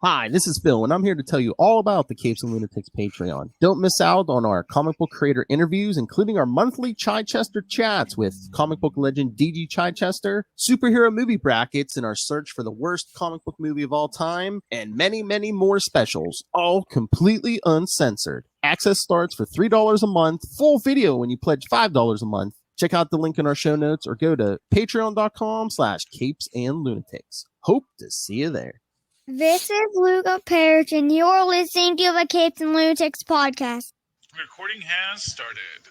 Hi, this is Phil, and I'm here to tell you all about the Capes and Lunatics Patreon. Don't miss out on our comic book creator interviews, including our monthly Chichester chats with comic book legend DG Chichester, superhero movie brackets in our search for the worst comic book movie of all time, and many, many more specials, all completely uncensored. Access starts for $3 a month, full video when you pledge $5 a month. Check out the link in our show notes or go to patreon.com/capesandlunatics. Hope to see you there. This is Luca Perich, and you're listening to the Capes and Lunatics podcast. Recording has started.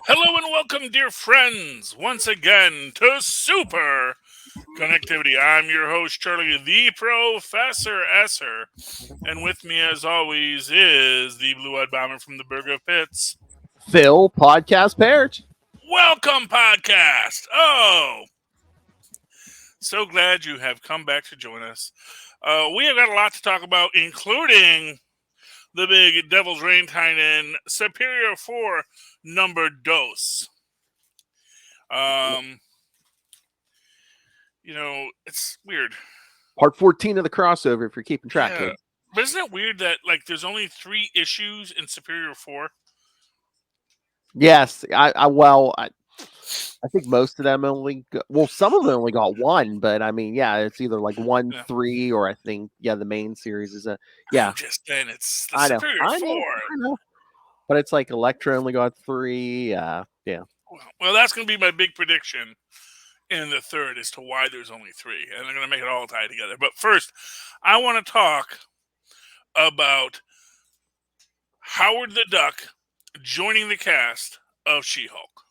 Hello and welcome, dear friends, once again to Superconnectivity. I'm your host, Charlie, the Professor Esser, and with me, as always, is the blue-eyed bomber from the Burg of Pits, Phil, Podcast Perich. Welcome, podcast. Oh, so glad you have come back to join us. We have got a lot to talk about, including the big Devil's Reign tie-in, Superior 4, number dos. It's weird. Part 14 of the crossover, if you're keeping track of it. But isn't it weird that, there's only 3 issues in Superior 4? Yes, I think most of them some of them only got 1, but I mean, yeah, it's either 1, 3, or I think, the main series is I'm just saying, it's the Superior 4. I know. But it's Elektra only got 3, yeah. Well, that's going to be my big prediction in the third as to why there's only 3, and they're going to make it all tie together. But first, I want to talk about Howard the Duck joining the cast of She-Hulk.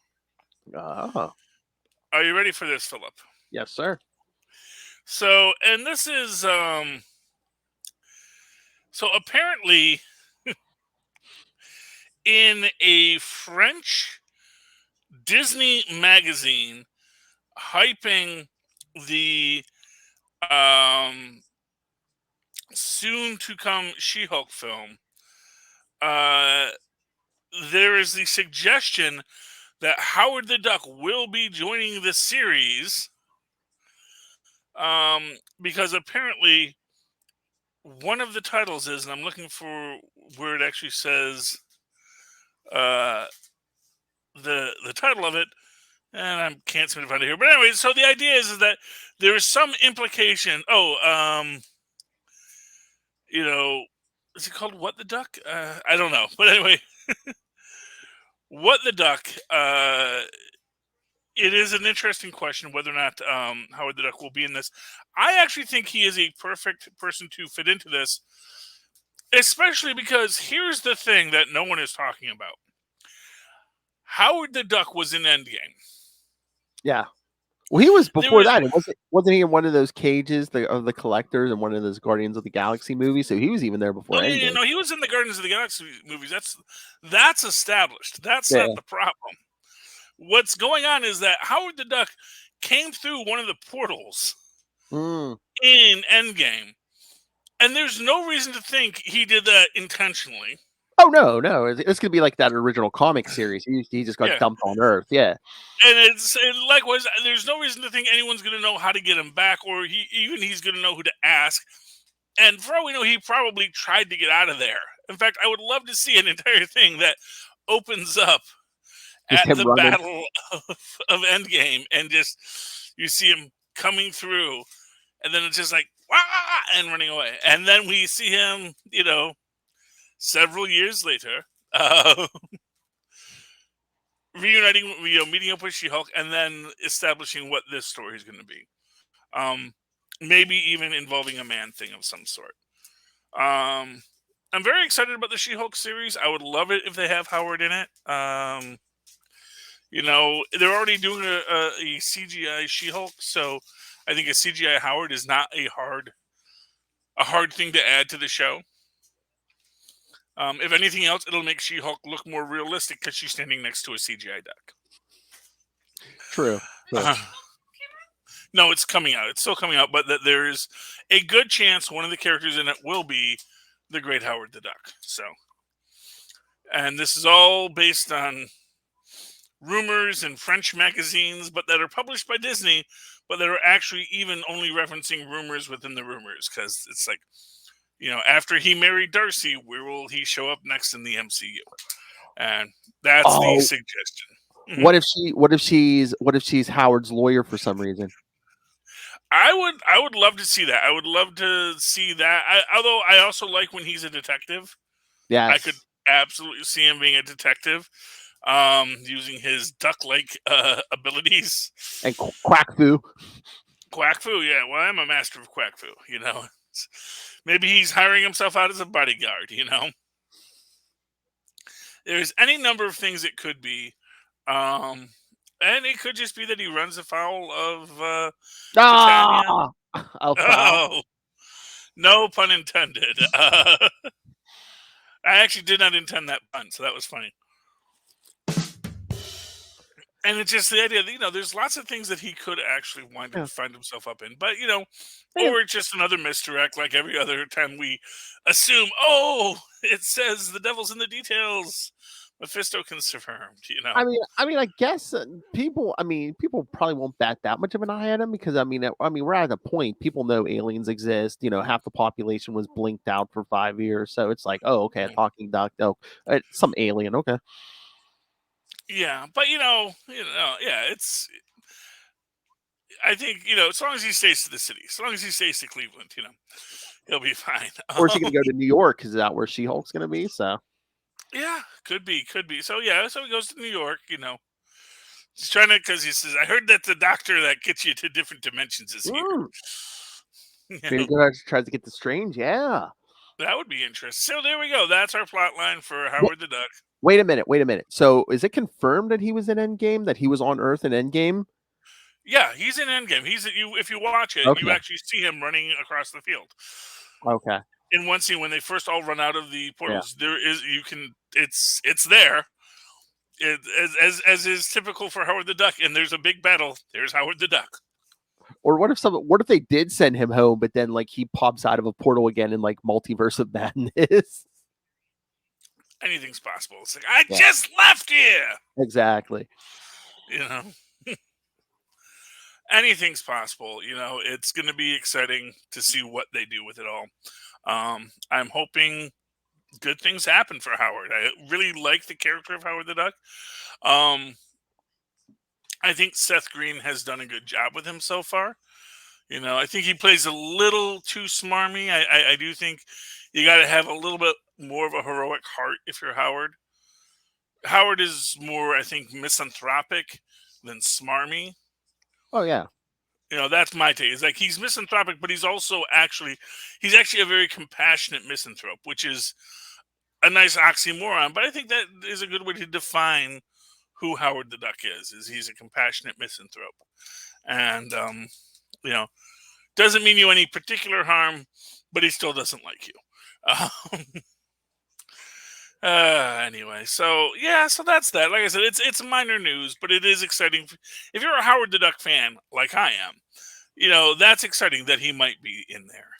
Oh. Are you ready for this, Philip? Yes, sir. So, and this is, so apparently, in a French Disney magazine hyping the soon-to-come She-Hulk film, there is the suggestion that Howard the Duck will be joining the series because apparently one of the titles is, and I'm looking for where it actually says the title of it, and I can't seem to find it here. But anyway, so the idea is that there is some implication. Is it called What the Duck? I don't know. But anyway, What the Duck? It is an interesting question whether or not Howard the Duck will be in this. I actually think he is a perfect person to fit into this, especially because here's the thing that no one is talking about. Howard the Duck was in Endgame. Yeah. Well, he was before that. Wasn't he in one of those cages of the collectors in one of those Guardians of the Galaxy movies? So he was even there before. He was in the Guardians of the Galaxy movies. That's established. That's not the problem. What's going on is that Howard the Duck came through one of the portals in Endgame, and there's no reason to think he did that intentionally. Oh, no. It's going to be like that original comic series. He just got dumped on Earth, yeah. And likewise, there's no reason to think anyone's going to know how to get him back, or he's going to know who to ask. And for all we know, he probably tried to get out of there. In fact, I would love to see an entire thing that opens up just at the running. Battle of Endgame, and just you see him coming through, and then it's just like, wah, and running away. And then we see him, several years later, reuniting, meeting up with She-Hulk, and then establishing what this story is going to be. Maybe even involving a man thing of some sort. I'm very excited about the She-Hulk series. I would love it if they have Howard in it. They're already doing a CGI She-Hulk, so I think a CGI Howard is not a hard thing to add to the show. If anything else, it'll make She-Hulk look more realistic because she's standing next to a CGI duck. True. No, it's coming out. It's still coming out, but that there's a good chance one of the characters in it will be the Great Howard the Duck. So, and this is all based on rumors in French magazines, but that are published by Disney, but that are actually even only referencing rumors within the rumors, because it's like, after he married Darcy, where will he show up next in the MCU? And that's the suggestion. What if she's Howard's lawyer for some reason? I would love to see that. I would love to see that. Although I also like when he's a detective. Yes. I could absolutely see him being a detective, using his duck-like abilities. And quack fu. Quack fu, yeah. Well, I'm a master of quack fu. Maybe he's hiring himself out as a bodyguard. There's any number of things it could be. And it could just be that he runs afoul of Titania. Oh, no pun intended. I actually did not intend that pun, so that was funny. And it's just the idea that, there's lots of things that he could actually find himself up in. But, or it's just another misdirect like every other time we assume, it says the devil's in the details. Mephisto confirmed, I mean, I guess people probably won't bat that much of an eye at him because we're at a point. People know aliens exist. Half the population was blinked out for 5 years, so it's like, oh, okay, a talking duck. Oh, it's some alien. Okay. Yeah, but yeah, it's. I think as long as he stays to the city, as long as he stays to Cleveland, he'll be fine. Or is he going to go to New York? Is that where She-Hulk's going to be? So. Yeah, could be. So yeah, so he goes to New York. He's trying to, because he says, "I heard that the doctor that gets you to different dimensions is here." Maybe tries to get the Strange. Yeah, that would be interesting. So there we go. That's our plot line for Howard the Duck. Wait a minute. So is it confirmed that he was in Endgame? That he was on Earth in Endgame? Yeah, he's in Endgame. If you watch it, you actually see him running across the field. Okay. In one scene, when they first all run out of the portals, it's there. As is typical for Howard the Duck, and there's a big battle. There's Howard the Duck. Or what if they did send him home, but then he pops out of a portal again in Multiverse of Madness? Anything's possible. It's like, I just left here. Exactly. Anything's possible. It's going to be exciting to see what they do with it all. I'm hoping good things happen for Howard. I really like the character of Howard the Duck. I think Seth Green has done a good job with him so far. I think he plays a little too smarmy. I do think you got to have a little bit more of a heroic heart if you're Howard. Howard is more, I think, misanthropic than smarmy. Oh, yeah. That's my take. It's like he's misanthropic, but he's actually a very compassionate misanthrope, which is a nice oxymoron. But I think that is a good way to define who Howard the Duck is he's a compassionate misanthrope. And, doesn't mean you any particular harm, but he still doesn't like you. Anyway, so that's that. Like I said, it's minor news, but it is exciting. If you're a Howard the Duck fan, like I am, that's exciting that he might be in there.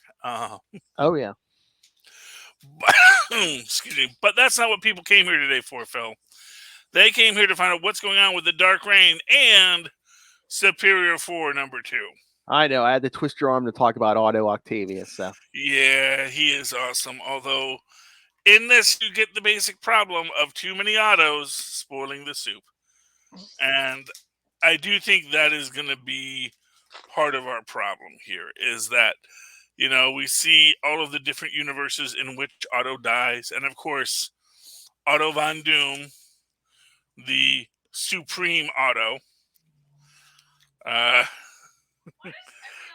Oh yeah. Excuse me, but that's not what people came here today for, Phil. They came here to find out what's going on with the Dark Reign and Superior 4 number 2. I know. I had to twist your arm to talk about Otto Octavius. So yeah, he is awesome. Although in this, you get the basic problem of too many Ottos spoiling the soup. And I do think that is going to be part of our problem here, is that, we see all of the different universes in which Otto dies. And of course, Otto Von Doom, the Supreme Otto,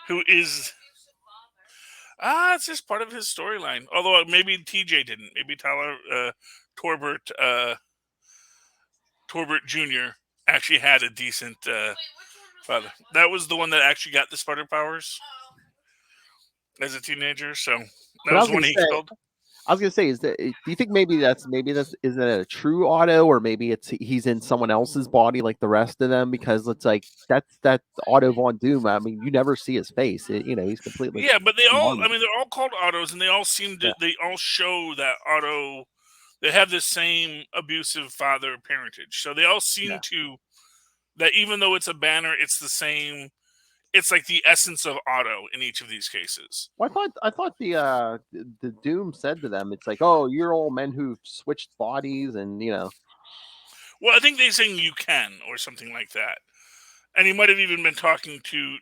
who is... it's just part of his storyline. Although maybe TJ didn't. Maybe Tyler Torbert Jr. actually had a decent father. That was the one that actually got the spider powers as a teenager. So that was one he killed. I was gonna say, do you think maybe that's is that a true Otto, or maybe he's in someone else's body like the rest of them? Because it's like that's Otto Von Doom. I mean, you never see his face. He's completely but they all. I mean, they're all called Ottos, and they all seem to. They all show that Otto. They have the same abusive father parentage, so they all seem to That even though it's a banner, it's the same. It's like the essence of Otto in each of these cases. Well, I thought the Doom said to them, it's like, oh, you're all men who've switched bodies, and Well, I think they're saying you can or something like that. And he might have even been talking to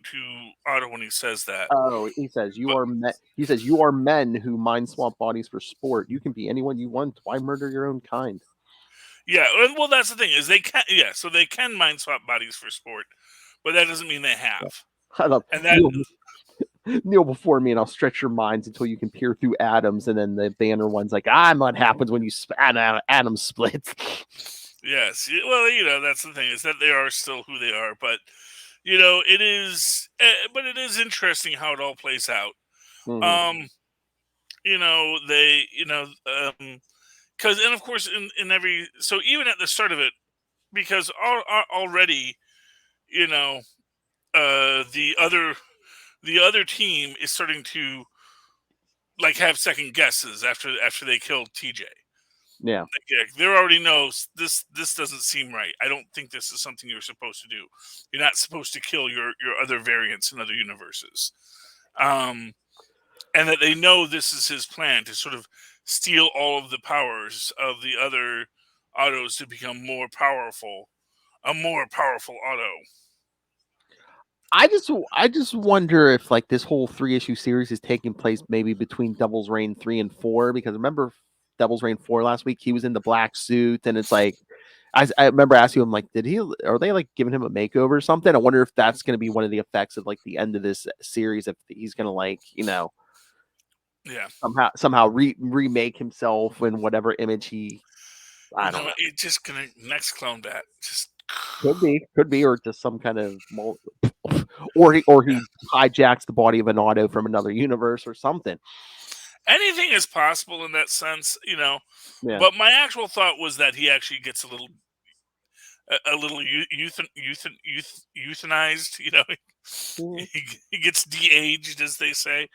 Otto when he says that. oh, he says you But are men. He says you are men who mind swap bodies for sport. You can be anyone you want. Why murder your own kind? yeah, well, that's the thing is they can. Yeah, so they can mind swap bodies for sport, but that doesn't mean they have. I love And that kneel before me, and I'll stretch your minds until you can peer through atoms. And then the banner one's like, I'm what happens when you atom splits. yes, well, that's the thing is that they are still who they are, but it is, but it is interesting how it all plays out. Mhm. They, because and of course in every so even at the start of it, because already, you know, the other team is starting to like have second guesses after they killed TJ. Yeah. Like, they already know this doesn't seem right. I don't think this is something you're supposed to do. You're not supposed to kill your other variants in other universes. And that they know this is his plan to sort of steal all of the powers of the other autos to become more powerful, a more powerful auto. I just wonder if like this whole 3-issue series is taking place maybe between Devil's Reign 3 and 4, because remember Devil's Reign 4 last week, he was in the black suit, and it's like I remember asking him, like, are they like giving him a makeover or something? I wonder if that's going to be one of the effects of like the end of this series, if he's going to like Yeah, somehow remake himself in whatever image he, I don't know. it's just gonna next clone that. Just Could be, or just some kind of or he hijacks the body of an auto from another universe or something. anything is possible in that sense. Yeah. But my actual thought was that he actually gets a little euthanized. Mhm. He gets de-aged, as they say.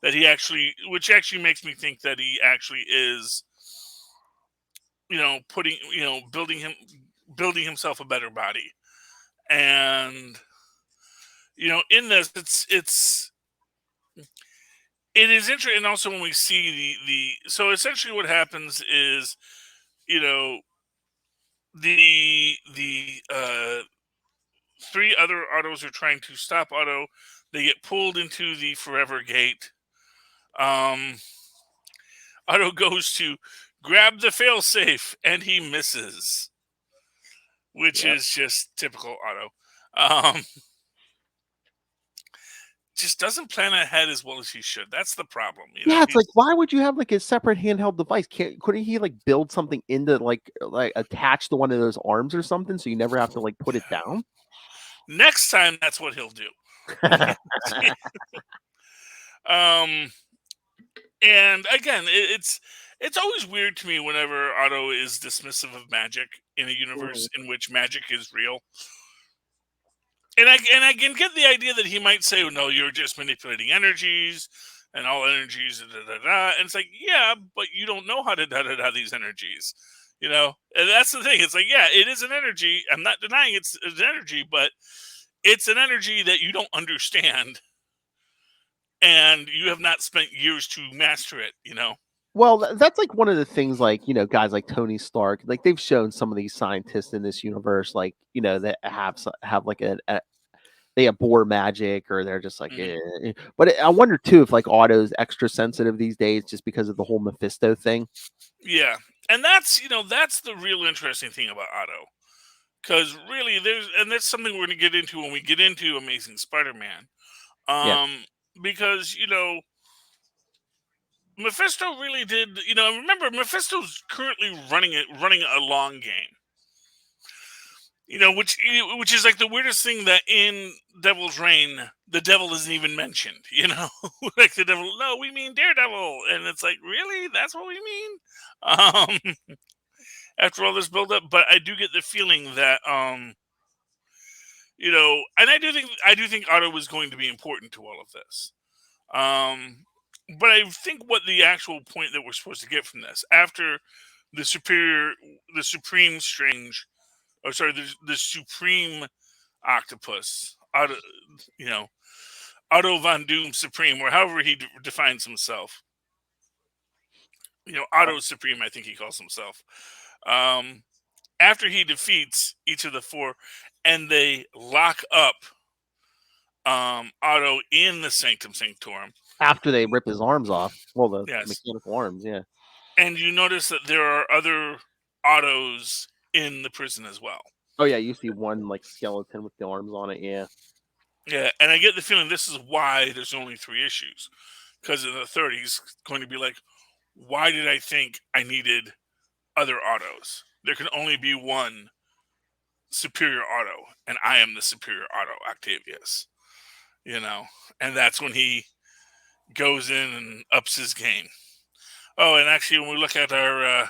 That he actually, which actually makes me think that he actually is, putting, building himself a better body. And in this, it is interesting. And also when we see so essentially what happens is, you know, the three other autos are trying to stop Otto. They get pulled into the Forever Gate. Um, Otto goes to grab the failsafe and he misses, which Yeah. is just typical Otto. Um, just doesn't plan ahead as well as he should. That's the problem. Yeah, it's He's like, why would you have like a separate handheld device? Couldn't he like build something into like attach to one of those arms or something, so you never have to like put it down? next time. That's what he'll do. um, and again, it's always weird to me whenever Otto is dismissive of magic in a universe Mhm. in which magic is real. And I can get the idea that he might say, "No, you're just manipulating energies, and all energies." Da, da, da. And it's like, yeah, but you don't know how to these energies. And that's the thing. It's like, yeah, it is an energy. I'm not denying it's an energy, but it's an energy that you don't understand, and you have not spent years to master it. Well, that's like one of the things, like, guys like Tony Stark, like they've shown some of these scientists in this universe, like, that have like they abhor magic, or they're just like, Mhm. But I wonder too if like Otto's extra sensitive these days just because of the whole Mephisto thing. Yeah, and that's the real interesting thing about Otto, because really and that's something we're going to get into when we get into Amazing Spider-Man. Yeah. Um, because Mephisto really did. Remember Mephisto's currently running a long game. Which is like the weirdest thing that in Devil's Reign, the devil isn't even mentioned. Like the devil. No, we mean Daredevil, and it's like, really, that's what we mean. Um, After all this build up, but I do get the feeling that and I do think Otto was going to be important to all of this. Um, but I think what the actual point that we're supposed to get from this after the supreme strange, or sorry, the supreme Octopus, Otto, Otto von Doom Supreme, or however he defines himself. Otto Supreme, I think he calls himself. After he defeats each of the four, and they lock up Otto in the Sanctum Sanctorum. After they rip his arms off. Well, the Yes. mechanical arms, yeah. And you notice that there are other Ottos in the prison as well. Oh, yeah, you see one, like, skeleton with the arms on it, yeah. Yeah, and I get the feeling this is why there's only 3 issues. Because in the third, he's going to be like, why did I think I needed other Ottos? There can only be one superior Otto, and I am the superior Otto, Octavius. And that's when he goes in and ups his game. Oh, and actually, when we look at our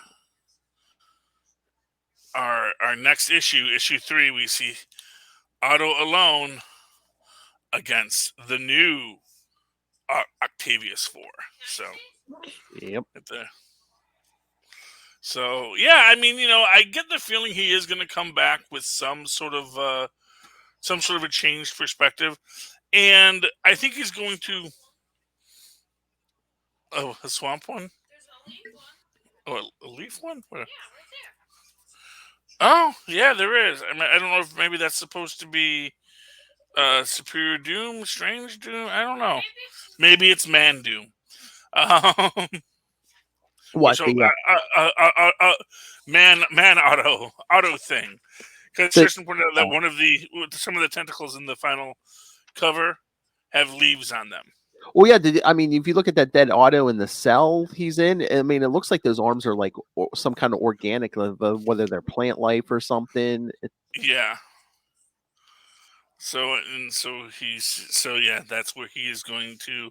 next issue 3, we see Otto alone against the new Octavius 4. So, yep. So yeah, I mean, I get the feeling he is going to come back with some sort of a changed perspective, and I think he's going to. Oh, a swamp one. Oh, a leaf one? Where? Oh, yeah, there is. I mean, I don't know if maybe that's supposed to be Superior Doom, Strange Doom. I don't know. Maybe it's Man Doom. What? Man Otto thing. Because Tristan pointed out that some of the tentacles in the final cover have leaves on them. Well, yeah. If you look at that dead Otto in the cell he's in, I mean, it looks like those arms are like some kind of organic, whether they're plant life or something. Yeah. So yeah, that's where he is going to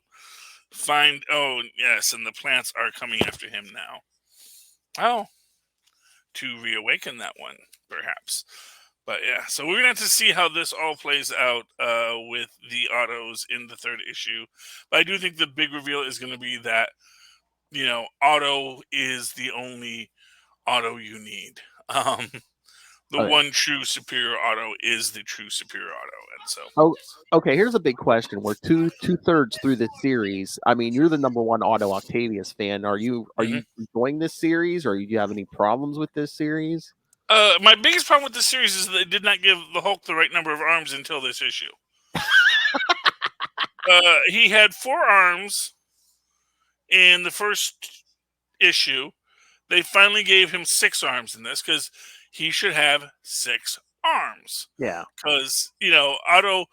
find. Oh yes, and the plants are coming after him now. Oh, to reawaken that one, perhaps. But yeah, so we're gonna have to see how this all plays out with the Ottos in the third issue. But I do think the big reveal is going to be that Otto is the only Otto you need. One true superior Otto is the true superior Otto, and so. Okay. Here's a big question. We're two-thirds through this series. I mean, you're the number one Otto Octavius fan. Are you enjoying this series, or do you have any problems with this series? My biggest problem with this series is that they did not give the Hulk the right number of arms until this issue. He had 4 arms in the first issue. They finally gave him 6 arms in this because he should have 6 arms. Yeah. Because, Otto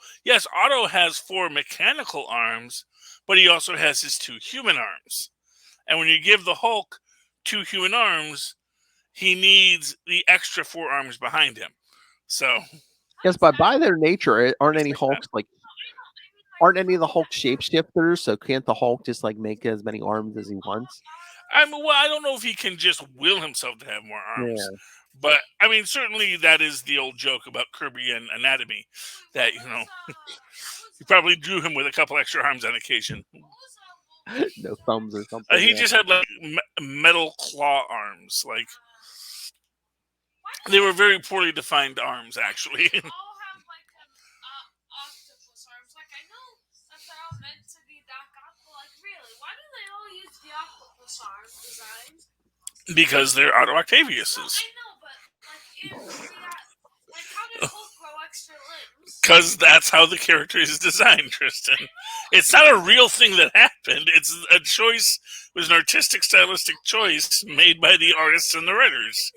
has 4 mechanical arms, but he also has his 2 human arms. And when you give the Hulk 2 human arms, he needs the extra 4 arms behind him. So, yes, but by their nature, aren't any Hulks aren't any of the Hulk shapeshifters? So can't the Hulk just make as many arms as he wants? I don't know if he can just will himself to have more arms. Yeah. But I mean, certainly that is the old joke about Kirby and Anatomy, that he probably drew him with a couple extra arms on occasion. No thumbs or something. He just had metal claw arms, they were very poorly defined arms, actually. They all have octopus arms. I know that they're all meant to be that but really, why do they all use the octopus arm design? Because they're Otto Octaviuses. I know, but how did Hulk grow extra limbs? Because that's how the character is designed, Tristan. It's not a real thing that happened. It's a choice. It was an artistic, stylistic choice made by the artists and the writers.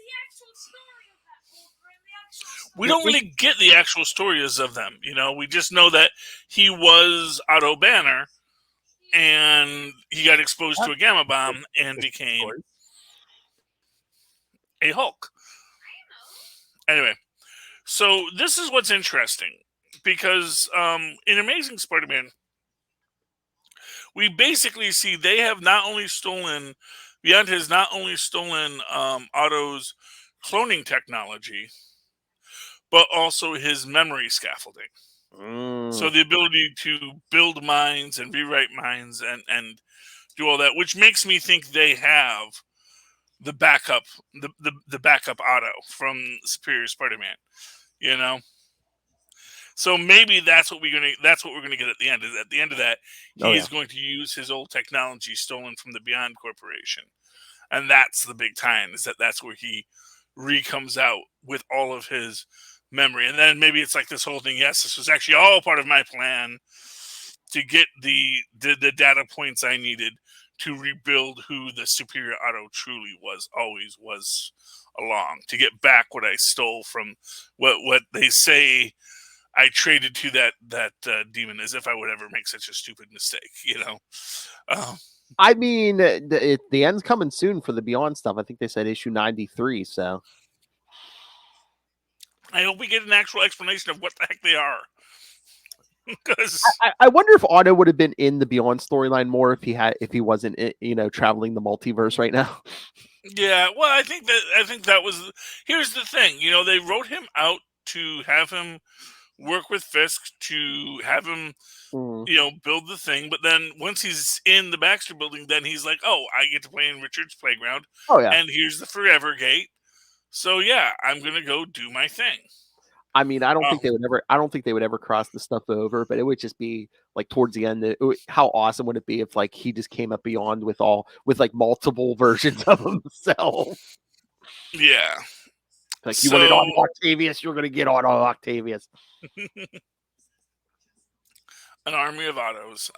We don't really get the actual stories of them, We just know that he was Otto Banner, and he got exposed to a gamma bomb and became a Hulk. Anyway, so this is what's interesting, because in Amazing Spider-Man, we basically see they have not only stolen, Beyond has not only stolen Otto's cloning technology, but also his memory scaffolding. So the ability to build minds and rewrite minds and do all that, which makes me think they have the backup, the backup Otto from Superior Spider-Man, So maybe that's what we're gonna get at the end. Is at the end of that, Oh, he's going to use his old technology stolen from the Beyond Corporation, and that's the big tie-in. Is that's where he comes out with all of his memory, and then maybe it's like this whole thing. Yes, this was actually all part of my plan to get the data points I needed to rebuild who the Superior Auto truly always was along, to get back what I stole from what they say I traded to that demon, as if I would ever make such a stupid mistake, I mean, the end's coming soon for the Beyond stuff. I think they said issue 93. So I hope we get an actual explanation of what the heck they are. Because I wonder if Otto would have been in the Beyond storyline more if he wasn't traveling the multiverse right now. yeah, well, I think that was. Here's the thing, they wrote him out to have him work with Fisk, to have him build the thing, but then once he's in the Baxter building, then he's like, oh, I get to play in Richard's playground. Oh yeah, and here's the Forever Gate. So yeah, I'm gonna go do my thing. I mean, I don't think they would ever cross the stuff over, but it would just be like towards the end. How awesome would it be if like he just came up Beyond with like multiple versions of himself? Yeah. Like you wanted Otto Octavius, you're gonna get Otto Octavius. An army of Ottos.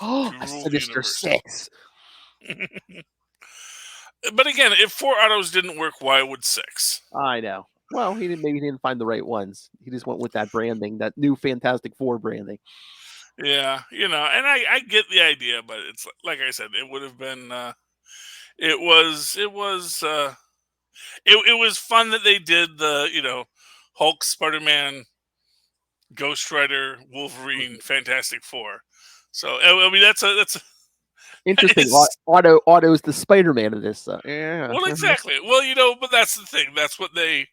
A Sinister Six. But again, if 4 Ottos didn't work, why would 6? I know. Well, maybe he didn't find the right ones. He just went with that branding, that new Fantastic Four branding. Yeah, and I get the idea, but it's like I said, it would have been. It was fun that they did the Hulk, Spider-Man, Ghost Rider, Wolverine, Fantastic Four. So I mean that's interesting. Otto's the Spider-Man of this. Yeah. Well, exactly. Well, but that's the thing. That's what they.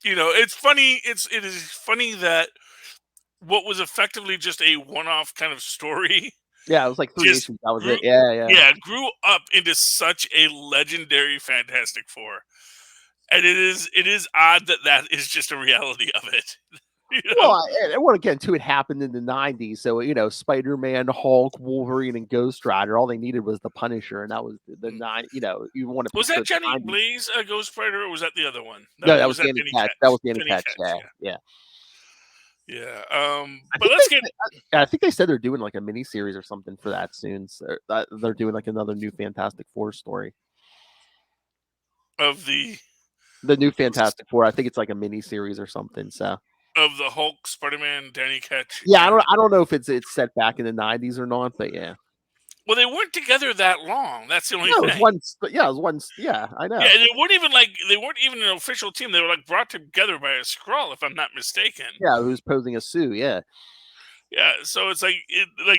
It's funny. It is funny that what was effectively just a one-off kind of story. Yeah, it was like 3 issues. That was it. Yeah. Yeah, grew up into such a legendary Fantastic Four, and it is odd that is just a reality of it. Well, again, too, it happened in the 90s. So, Spider-Man, Hulk, Wolverine, and Ghost Rider, all they needed was the Punisher, and that was the you want to. Was that Johnny Blaze, Ghost Rider, or was that the other one? No, that was Danny Ketch. That was Danny Ketch. Yeah. But let's get. I think they said they're doing like a mini series or something for that soon. So they're doing like another new Fantastic Four story of the new Fantastic Four. I think it's like a mini series or something. So of the Hulk, Spider-Man, Danny Ketch. Yeah, I don't know if it's set back in the 90s or not, but yeah. Well, they weren't together that long. That's the only thing. It was once. Yeah, I know. Yeah, they weren't even an official team. They were like brought together by a Skrull, if I'm not mistaken. Yeah, who's posing a Sue? Yeah. Yeah, so it's like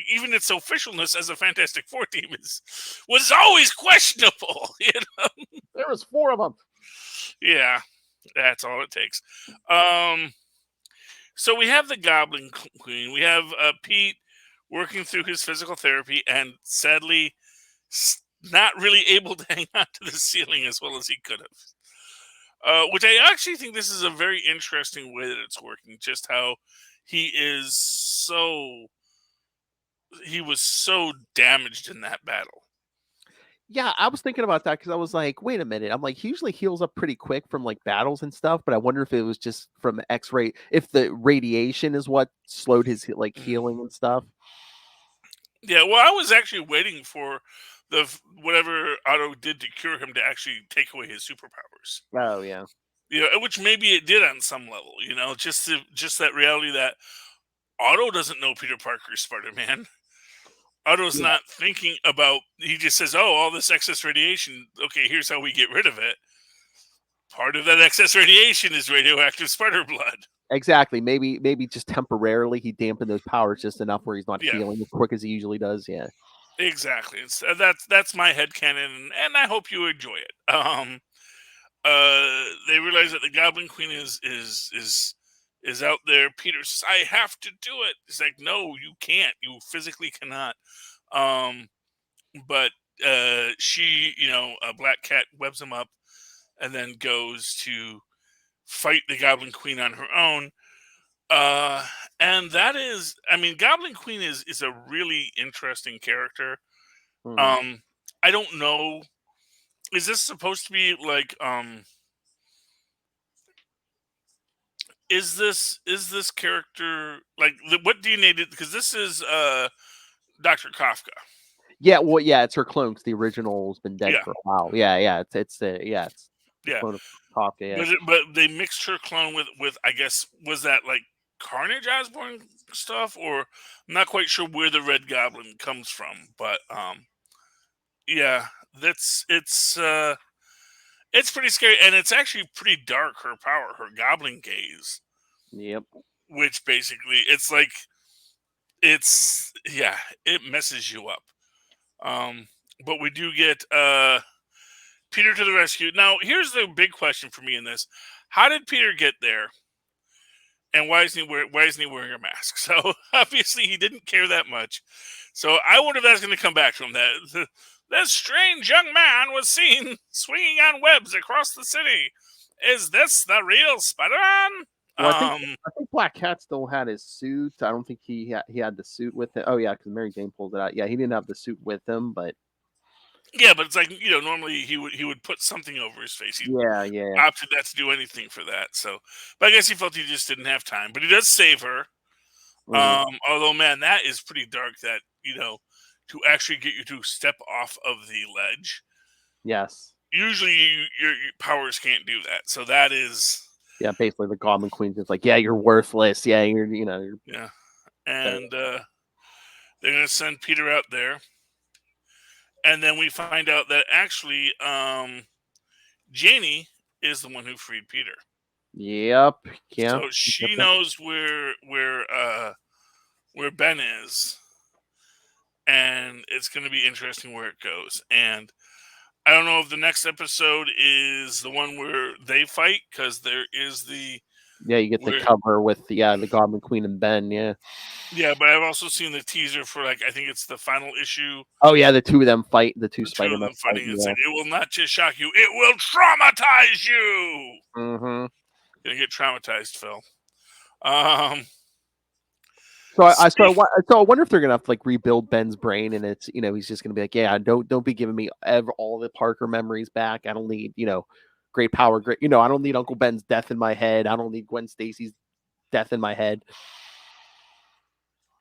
even its officialness as a Fantastic Four team was always questionable. There was 4 of them. Yeah, that's all it takes. So we have the Goblin Queen. We have Pete working through his physical therapy and sadly not really able to hang on to the ceiling as well as he could have. Which I actually think this is a very interesting way that it's working. Just how he was so damaged in that battle. Yeah, I was thinking about that because I was like, wait a minute. I'm like, he usually heals up pretty quick from like battles and stuff, but I wonder if it was just from X-ray, if the radiation is what slowed his like healing and stuff. Yeah, well, I was actually waiting for whatever Otto did to cure him to actually take away his superpowers. Oh yeah. Which maybe it did on some level, just that reality that Otto doesn't know Peter Parker's Spider-Man. Otto's not thinking about, he just says, oh, all this excess radiation, okay, here's how we get rid of it. Part of that excess radiation is radioactive spider blood. Exactly. Maybe just temporarily he dampened those powers just enough where he's not healing as quick as he usually does. Yeah. Exactly. That's my headcanon, and I hope you enjoy it. They realize that the Goblin Queen is out there. Peter says, I have to do it. He's like, no, you can't. You physically cannot. But she, Black Cat webs him up and then goes to fight the Goblin Queen on her own. And that is, I mean, Goblin Queen is a really interesting character. Mhm. I don't know. Is this supposed to be like is this character like what DNA did, because this is Dr. Kafka. Yeah, well, yeah, it's her clone 'cause the original's been dead Yeah. for a while. Yeah, it's the Yeah. clone of Kafka. Yeah. But they mixed her clone with I guess, was that like Carnage Osborn stuff, or I'm not quite sure where the Red Goblin comes from, but yeah, it's pretty scary, and it's actually pretty dark. Her power, her Goblin gaze, Yep. which basically it's like it messes you up. But we do get Peter to the rescue. Now, here's the big question for me in this: how did Peter get there? And why isn't he wearing a mask? So obviously he didn't care that much. So I wonder if that's going to come back from that. This strange young man was seen swinging on webs across the city. Is this the real Spider-Man? Well, I think Black Cat still had his suit. I don't think he had the suit with him. Oh yeah, because Mary Jane pulled it out. Yeah, he didn't have the suit with him, but Yeah, but it's like, normally he would put something over his face. He yeah. opted not to do anything for that. So, but I guess he felt he just didn't have time. But he does save her. Mhm. Although, man, that is pretty dark. That to actually get you to step off of the ledge. Yes. Usually, your powers can't do that. So that is Yeah, basically the Goblin Queen's just like, yeah, you're worthless. Yeah, you're yeah, and they're gonna send Peter out there, and then we find out that actually, Janie is the one who freed Peter. Yep. Yeah. So she knows where Ben is, and it's going to be interesting where it goes. And I don't know if the next episode is the one where they fight, because there is the you get the cover with the Goblin Queen and Ben. Yeah. But I've also seen the teaser for, like, I think it's the final issue. Oh yeah, the two of them fight. The two Two of Spider-Man them fighting. It's yeah. like, it will not just shock you; it will traumatize you. Mm-hmm. Gonna get traumatized, Phil. So I wonder if they're gonna have to like rebuild Ben's brain, and it's he's just gonna be like, yeah, don't be giving me all the Parker memories back. I don't need great power, great I don't need Uncle Ben's death in my head. I don't need Gwen Stacy's death in my head.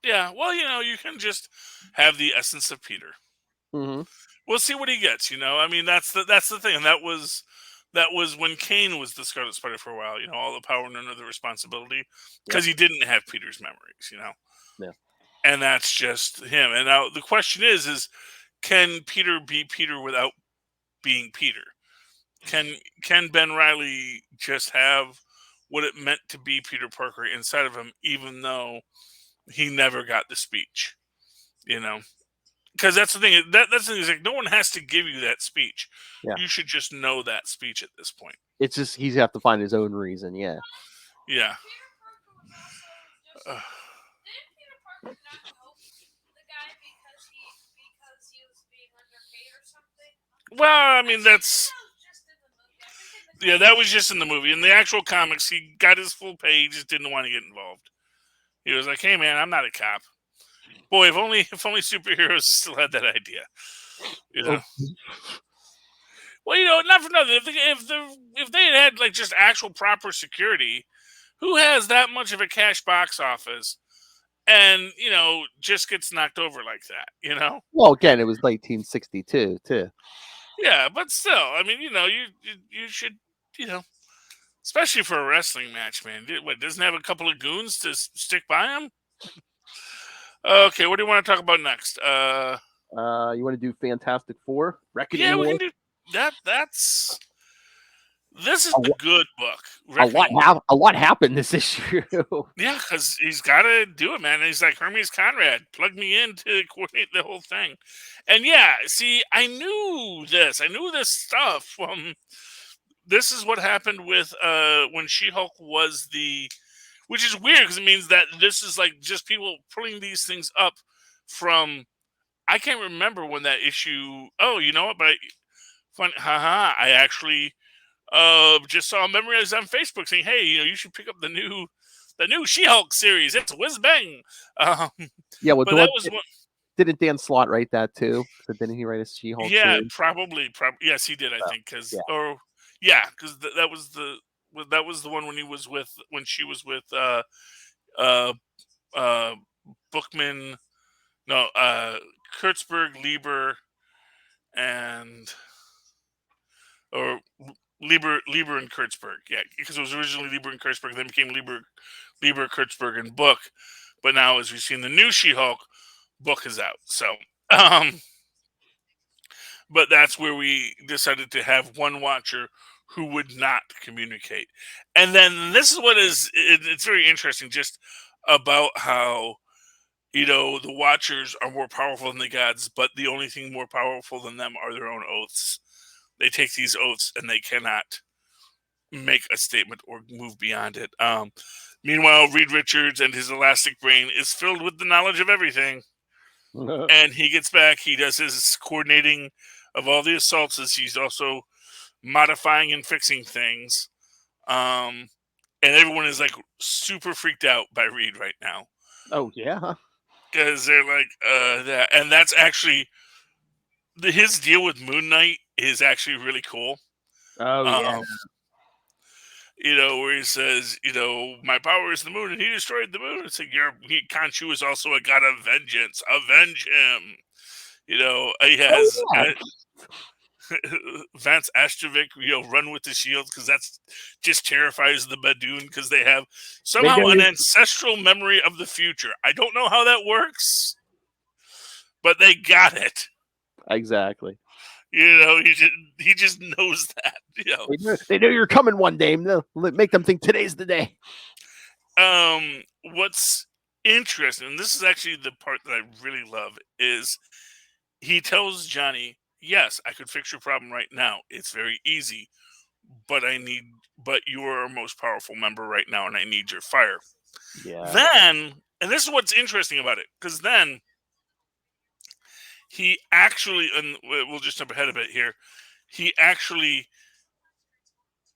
Yeah, well, you can just have the essence of Peter. Mm-hmm. We'll see what he gets. I mean, that's the thing, and that was when Kane was the Scarlet Spider for a while. All the power, none of the responsibility, because he didn't have Peter's memories. Yeah, and that's just him. And now the question is can Peter be Peter without being Peter? Can Ben Reilly just have what it meant to be Peter Parker inside of him, even though he never got the speech? Because that's the thing. That's the thing. Is like, no one has to give you that speech. Yeah. You should just know that speech at this point. It's just he's have to find his own reason. Yeah. Yeah. Didn't Peter Parker not help the guy because he was being underpaid or something? Well, I mean, that's that was just in the movie. In the actual comics, he got his full pay. He just didn't want to get involved. He was like, "Hey, man, I'm not a cop." Boy, if only superheroes still had that idea. Well, not for nothing. If they had like just actual proper security, who has that much of a cash box office, and just gets knocked over like that? Well, again, it was 1962 too. Yeah, but still, I mean, you should, especially for a wrestling match, man. What, doesn't have a couple of goons to stick by him? Okay, what do you want to talk about next? You want to do Fantastic Four? Yeah, we can do that. This is a good book. A lot happened this issue. Yeah, because he's got to do it, man. And he's like, Hermes Conrad, plug me in to coordinate the whole thing. And yeah, see, I knew this. I knew this stuff. This is what happened with when She-Hulk was which is weird because it means that this is like just people pulling these things up from. I can't remember when that issue. Oh, you know what? But I actually just saw a memory on Facebook saying, "Hey, you should pick up the new She-Hulk series. It's whiz bang." Yeah, well, But that was one. didn't Dan Slott write that too? So didn't he write a She-Hulk Yeah, series? probably. Yes, he did. I think Yeah. because that was the one when she was with uh Bookman. No, Kurtzberg, Lieber, and or Lieber and Kurtzberg. Yeah, because it was originally Lieber and Kurtzberg, then became Lieber, Kurtzberg, and Book. But now, as we've seen, the new She-Hulk book is out. So, but that's where we decided to have one watcher who would not communicate. And then this is it's very interesting just about how, the watchers are more powerful than the gods, but the only thing more powerful than them are their own oaths. They take these oaths and they cannot make a statement or move beyond it. Meanwhile, Reed Richards and his elastic brain is filled with the knowledge of everything. And he gets back, he does his coordinating of all the assaults as he's also modifying and fixing things. And everyone is like super freaked out by Reed right now. Oh yeah. Because they're like, that. And that's actually, his deal with Moon Knight is actually really cool. Oh yeah. Where he says, my power is the moon, and he destroyed the moon. It's like, Khonshu is also a god of vengeance. Avenge him. He has Vance Astrovik, run with the shield, because that's just terrifies the Badoon, because they have somehow an ancestral memory of the future. I don't know how that works, but they got it. Exactly. He just knows that. They know you're coming one day. They'll make them think today's the day. What's interesting, and this is actually the part that I really love, is he tells Johnny, "Yes, I could fix your problem right now. It's very easy, but you are our most powerful member right now, and I need your fire." Yeah. Then, and this is what's interesting about it, because then he actually, and we'll just jump ahead a bit here, he actually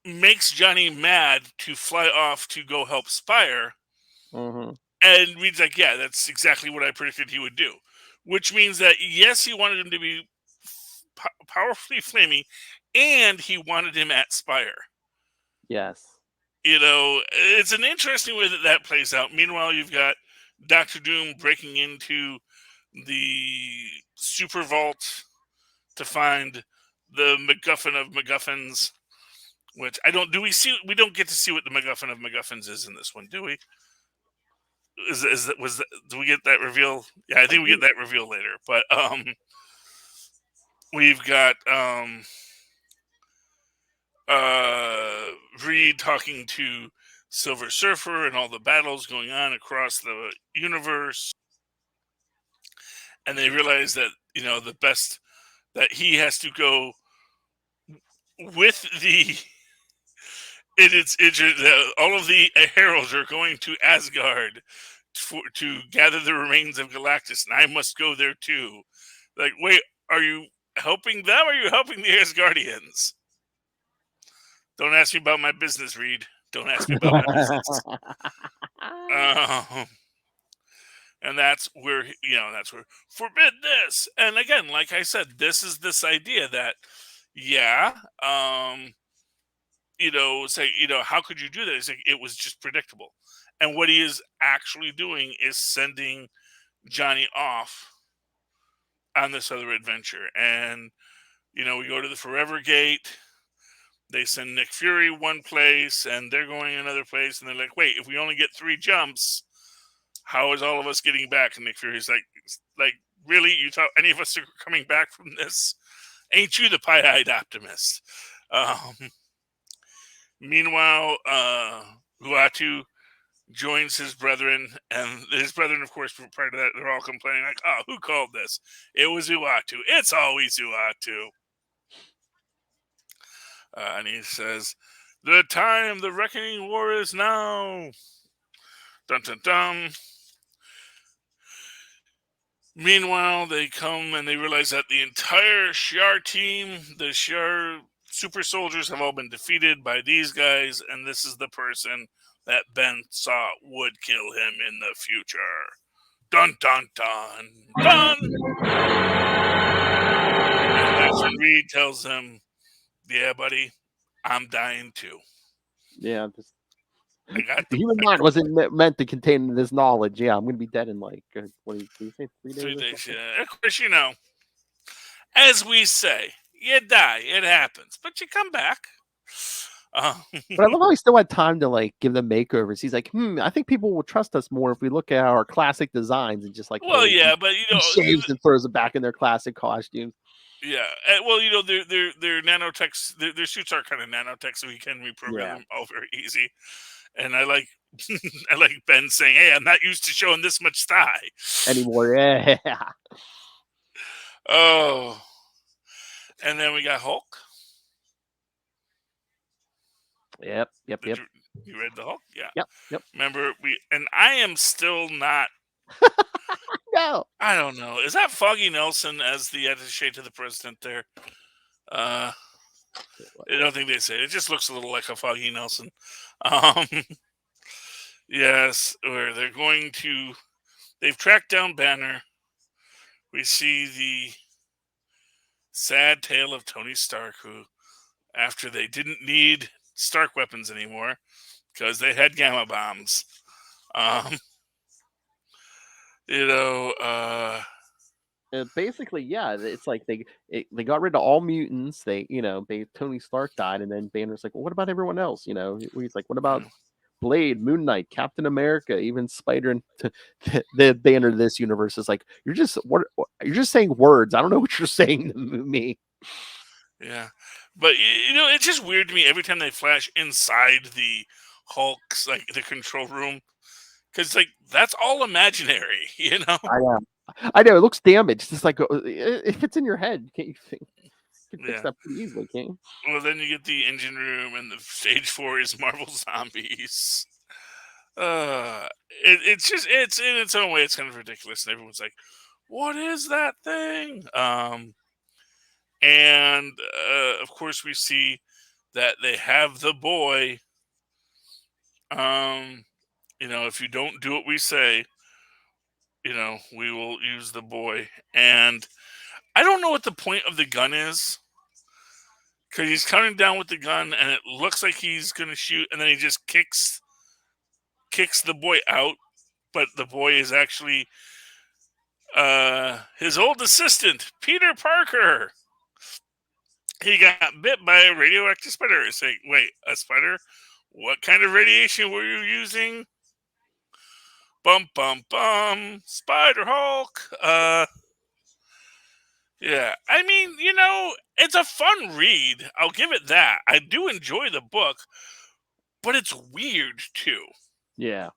makes Johnny mad to fly off to go help Spire. Mm-hmm. And Reed's like, yeah, that's exactly what I predicted he would do. Which means that, yes, he wanted him to be powerfully flaming, and he wanted him at Spire. Yes. It's an interesting way that plays out. Meanwhile, you've got Dr. Doom breaking into the Super Vault to find the MacGuffin of MacGuffins, which we don't get to see what the MacGuffin of MacGuffins is in this one, do we? Do we get that reveal? Yeah, I think we get that reveal later. But we've got Reed talking to Silver Surfer and all the battles going on across the universe, and they realize that the best that he has to go with the. All of the heralds are going to Asgard to gather the remains of Galactus, and I must go there too. Like, wait, are you helping them, or are you helping the Asgardians? Don't ask me about my business, Reed. Don't ask me about my business. And that's where forbid this. And again, like I said, this is this idea that, how could you do that? It's like, it was just predictable. And what he is actually doing is sending Johnny off on this other adventure. And, we go to the Forever Gate. They send Nick Fury one place, and they're going another place. And they're like, wait, if we only get 3 jumps, how is all of us getting back? And Nick Fury's like, really? You thought any of us are coming back from this? Ain't you the pie-eyed optimist? Meanwhile, Uatu joins his brethren, and his brethren, of course, prior to that, they're all complaining, like, oh, who called this? It was Uatu. It's always Uatu. And he says, the reckoning war is now. Dun, dun, dun. Meanwhile, they come and they realize that the entire Shi'ar team, the Shi'ar super soldiers have all been defeated by these guys, and this is the person that Ben saw would kill him in the future. Dun, dun, dun, dun! And that's when Reed tells him, yeah, buddy, I'm dying too. Yeah, just, I got the the human mind wasn't meant to contain this knowledge. Yeah, I'm going to be dead in like, what did you say, 3 days? 3 days, yeah. Of course, as we say, you die, it happens, but you come back. But I love how he still had time to like give them makeovers. He's like, I think people will trust us more if we look at our classic designs and just like, well, yeah, but he shaves and throws it back in their classic costumes. Yeah, well, their nanotechs, their suits are kind of nanotech, so he can reprogram them all very easy. And I like, I like Ben saying, "Hey, I'm not used to showing this much thigh anymore." Yeah. Oh, and then we got Hulk. Yep. You read the Hulk? Yeah. Yep. Remember I am still not. No. I don't know. Is that Foggy Nelson as the attaché to the president there? I don't think they say it. It just looks a little like a Foggy Nelson. Yes, where they've tracked down Banner. We see the sad tale of Tony Stark, who, after they didn't need Stark weapons anymore because they had gamma bombs, basically, yeah, it's like they got rid of all mutants. Tony Stark died, and then Banner's like, well, what about everyone else? He's like, what about Blade, Moon Knight, Captain America, even Spider? And the Banner of this universe is like, you're just saying words. I don't know what you're saying to me. Yeah, but it's just weird to me every time they flash inside the Hulk's, like, the control room, because like that's all imaginary, I know it looks damaged. It's like if it's in your head, can't you think? You can fix that pretty easily, can't you? Well, then you get the engine room, and the stage 4 is Marvel Zombies. It's in its own way, it's kind of ridiculous, and everyone's like, "What is that thing?" And of course, we see that they have the boy. If you don't do what we say, we will use the boy. And I don't know what the point of the gun is, because he's counting down with the gun, and it looks like he's going to shoot, and then he just kicks the boy out. But the boy is actually his old assistant, Peter Parker. He got bit by a radioactive spider. It's like, wait, a spider? What kind of radiation were you using? Bum, bum, bum. Spider Hulk. Yeah. I mean, it's a fun read. I'll give it that. I do enjoy the book, but it's weird too. Yeah.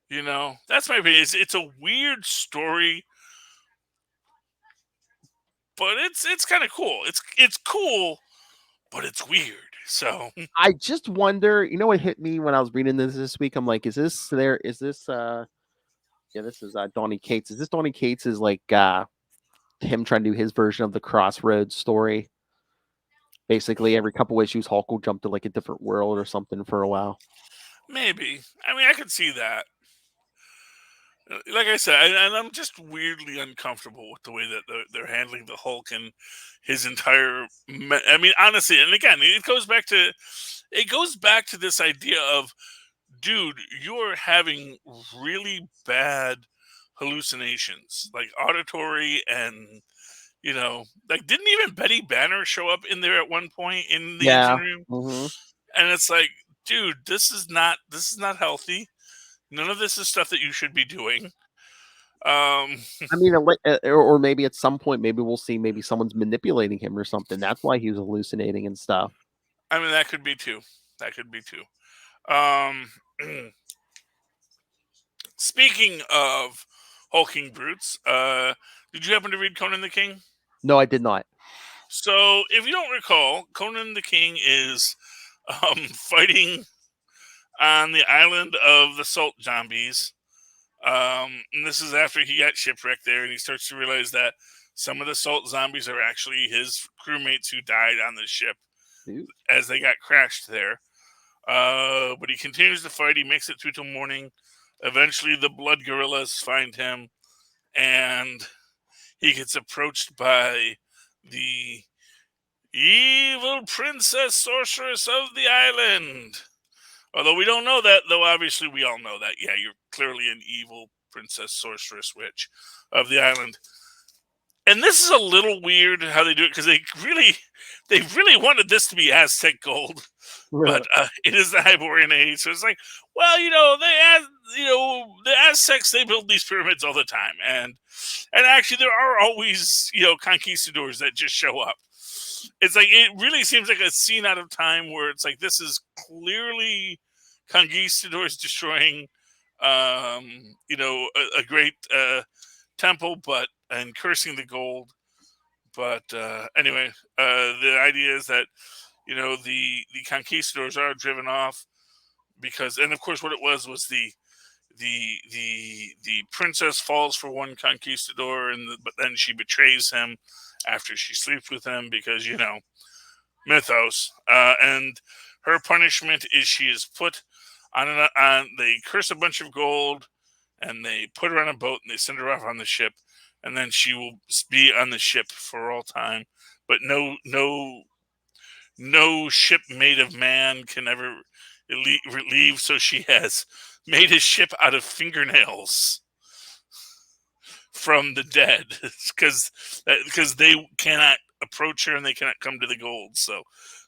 That's my opinion. It's a weird story, but it's kind of cool. It's cool, but it's weird. So I just wonder, what hit me when I was reading this week? I'm like, this is Donny Cates. Is this Donny Cates is like him trying to do his version of the Crossroads story? Basically, every couple issues, Hulk will jump to like a different world or something for a while. Maybe. I mean, I could see that. Like I said, and I'm just weirdly uncomfortable with the way that they're handling the Hulk and his entire. I mean, honestly, and again, it goes back to this idea of, dude, you're having really bad hallucinations, like auditory, and like, didn't even Betty Banner show up in there at one point in the engine room? Mm-hmm. And it's like, dude, this is not healthy. None of this is stuff that you should be doing. I mean, or maybe at some point, maybe we'll see maybe someone's manipulating him or something. That's why he was hallucinating and stuff. I mean, that could be too. Speaking of hulking brutes, did you happen to read Conan the King? No, I did not. So, if you don't recall, Conan the King is fighting on the island of the Salt Zombies. And this is after he got shipwrecked there, and he starts to realize that some of the Salt Zombies are actually his crewmates who died on the ship as they got crashed there. But he continues to fight. He makes it through till morning. Eventually, the blood gorillas find him, and he gets approached by the evil princess sorceress of the island. Although we don't know that, though obviously we all know that. Yeah, you're clearly an evil princess sorceress witch of the island. And this is a little weird how they do it, because they really wanted this to be Aztec gold, but it is the Hyborian age. So it's like, well, the Aztecs, they build these pyramids all the time, and actually there are always conquistadors that just show up. It's like, it really seems like a scene out of time where it's like, this is clearly conquistadors destroying a great temple, and cursing the gold. But anyway, the idea is that the conquistadors are driven off because, and of course, what it was the princess falls for one conquistador, but then she betrays him after she sleeps with him because mythos. And her punishment is she is put on they curse a bunch of gold, and they put her on a boat, and they send her off on the ship, and then she will be on the ship for all time. But no ship made of man can ever leave. So she has made a ship out of fingernails from the dead, because they cannot approach her and they cannot come to the gold. So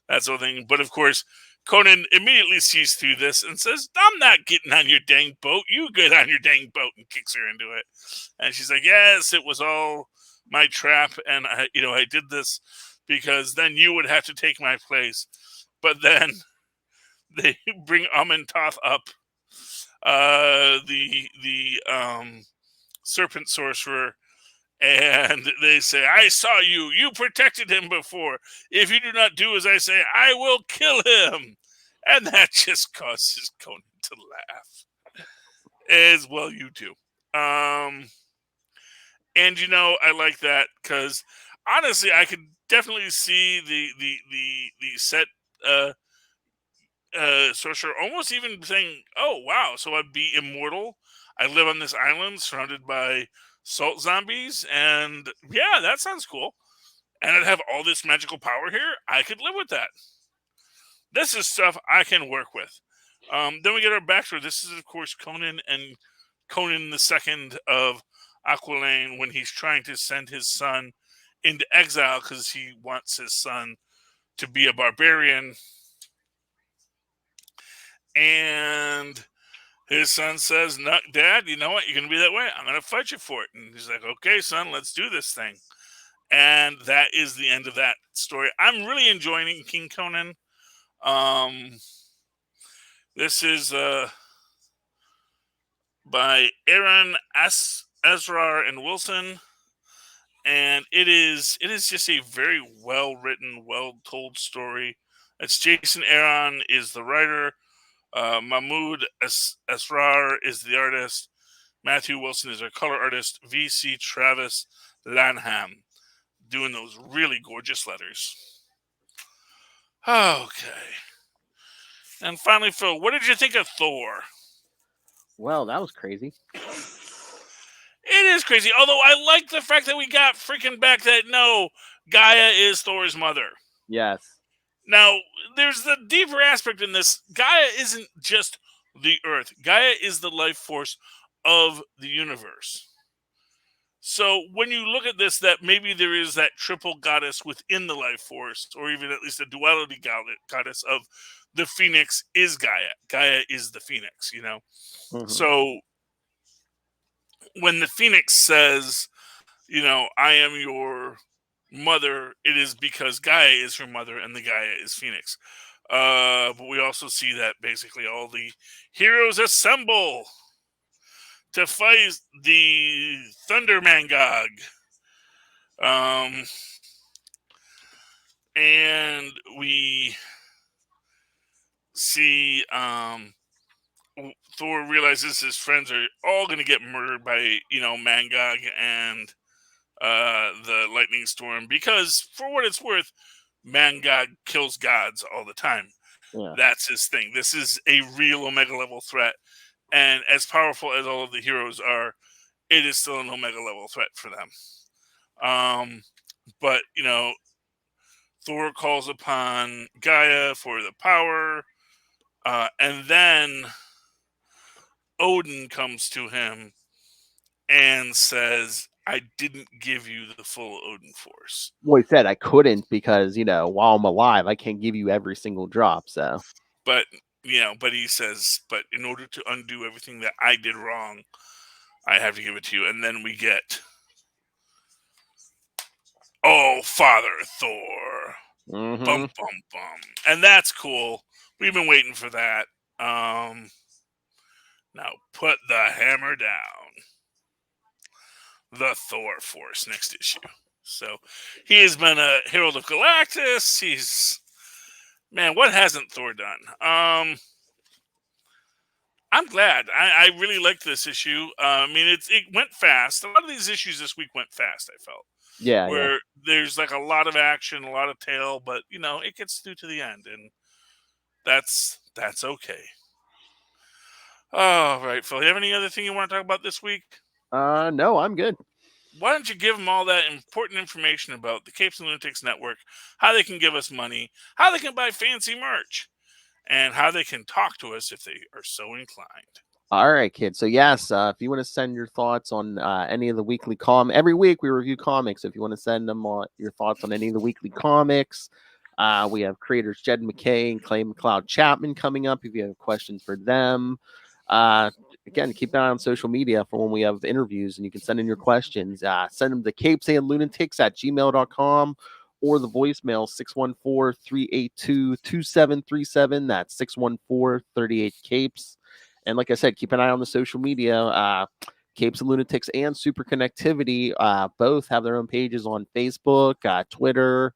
that's the thing. But of course, Conan immediately sees through this and says, "I'm not getting on your dang boat. You get on your dang boat," and kicks her into it. And she's like, "Yes, it was all my trap, and I did this because then you would have to take my place." But then they bring Amentoth up, the serpent sorcerer, and they say, "I saw you. You protected him before. If you do not do as I say, I will kill him." And that just causes Conan to laugh. As well you do. And I like that because honestly, I could definitely see the set sorcerer almost even saying, "Oh wow, so I'd be immortal. I live on this island surrounded by salt zombies, and yeah, that sounds cool. And I'd have all this magical power here. I could live with that. This is stuff I can work with." Then we get our backstory. This is, of course, Conan and Conan the Second of Aquilane, when he's trying to send his son into exile because he wants his son to be a barbarian. And his son says, "No, Dad, you know what? You're going to be that way. I'm going to fight you for it." And he's like, "Okay, son, let's do this thing." And that is the end of that story. I'm really enjoying King Conan. This is by Aaron Esrar and Wilson, and it is just a very well written, well told story. It's Jason Aaron is the writer. Mahmoud Esrar is the artist. Matthew Wilson is our color artist. VC Travis Lanham doing those really gorgeous letters. Okay. And finally, Phil, what did you think of Thor? Well, that was crazy. It is crazy. Although I like the fact that we got freaking back that no, Gaia is Thor's mother. Yes. Now, there's the deeper aspect in this. Gaia isn't just the Earth. Gaia is the life force of the universe. So when you look at this, that maybe there is that triple goddess within the life force, or even at least a duality goddess of the Phoenix is Gaia. Gaia is the Phoenix, Mm-hmm. So when the Phoenix says, "I am your mother," it is because Gaia is her mother and the Gaia is Phoenix. But we also see that basically all the heroes assemble to fight the Thunder Mangog. And we see Thor realizes his friends are all going to get murdered by, Mangog and the lightning storm, because for what it's worth, man god kills gods all the time. Yeah. That's his thing. This is a real Omega level threat. And as powerful as all of the heroes are, it is still an Omega level threat for them. But, Thor calls upon Gaia for the power. And then Odin comes to him and says, I didn't give you the full Odin force. Well, he said I couldn't because, while I'm alive, I can't give you every single drop. So, But, but he says, but in order to undo everything that I did wrong, I have to give it to you. And then we get, oh, Father Thor. mhm. Bum, bum, bum. And that's cool. We've been waiting for that. Now put the hammer down. The Thor Force, next issue. So he has been a Herald of Galactus. Man, what hasn't Thor done? I'm glad. I really liked this issue. It went fast. A lot of these issues this week went fast, I felt. Yeah. Where there's like a lot of action, a lot of tail, but it gets through to the end, and that's okay. All right, Phil. You have any other thing you want to talk about this week? No, I'm good. Why don't you give them all that important information about the Capes and Lunatics Network, how they can give us money, how they can buy fancy merch, and how they can talk to us if they are so inclined. All right, kids. So yes, if you want to send your thoughts on any of the weekly every week we review comics. If you want to send them your thoughts on any of the weekly comics, we have creators Jed McKay and Clay McLeod Chapman coming up. If you have questions for them, again, keep an eye on social media for when we have interviews, and you can send in your questions. Send them to capesandlunatics@gmail.com or the voicemail 614-382-2737. That's 614-38-CAPES. And like I said, keep an eye on the social media. Capes and Lunatics and Superconnectivity both have their own pages on Facebook, Twitter.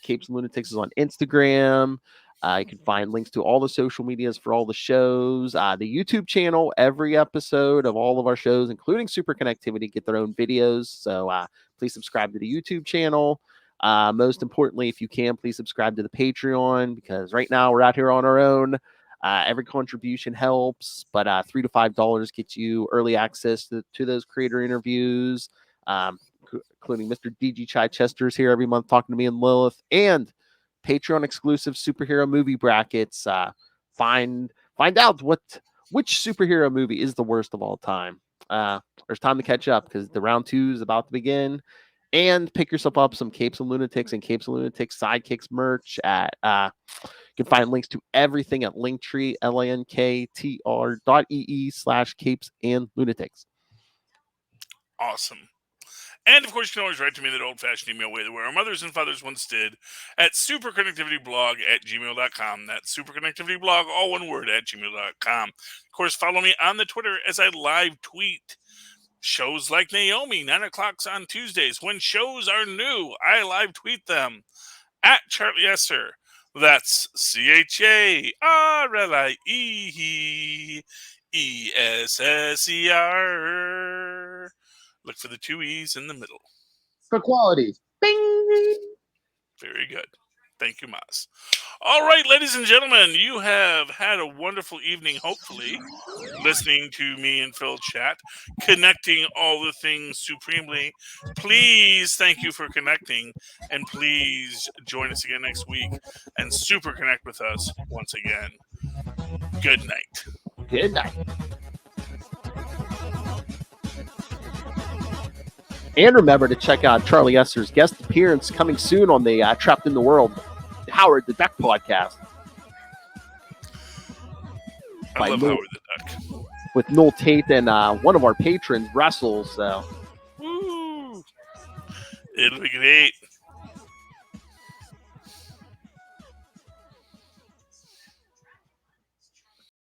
Capes and Lunatics is on Instagram. You can find links to all the social medias for all the shows. The YouTube channel, every episode of all of our shows, including Superconnectivity, get their own videos. So please subscribe to the YouTube channel. Most importantly, if you can, please subscribe to the Patreon, because right now we're out here on our own. Every contribution helps, but $3 to $5 gets you early access to those creator interviews, including Mr. DG Chichester's here every month talking to me and Lilith, and Patreon exclusive superhero movie brackets. Find out which superhero movie is the worst of all time. There's time to catch up because the round 2 is about to begin. And pick yourself up some Capes and Lunatics and Capes and Lunatics Sidekicks merch at you can find links to everything at Linktree, linktr.ee/Capes and Lunatics. Awesome. And of course, you can always write to me that old-fashioned email way the way our mothers and fathers once did at superconnectivityblog@gmail.com. That's superconnectivityblog, all one word, @gmail.com. Of course, follow me on the Twitter as I live tweet shows like Naomi, 9 o'clock on Tuesdays. When shows are new, I live tweet them at Charlie Esser. That's CharlieEsser. Look for the 2 E's in the middle. For quality. Bing! Very good. Thank you, Maz. All right, ladies and gentlemen, you have had a wonderful evening, hopefully, listening to me and Phil chat, connecting all the things supremely. Please, thank you for connecting, and please join us again next week and super connect with us once again. Good night. Good night. And remember to check out Charlie Esser's guest appearance coming soon on the Trapped in the World Howard the Duck podcast. I love Howard the Duck. With Noel Tate and one of our patrons, Russell. So. Woo! It'll be great.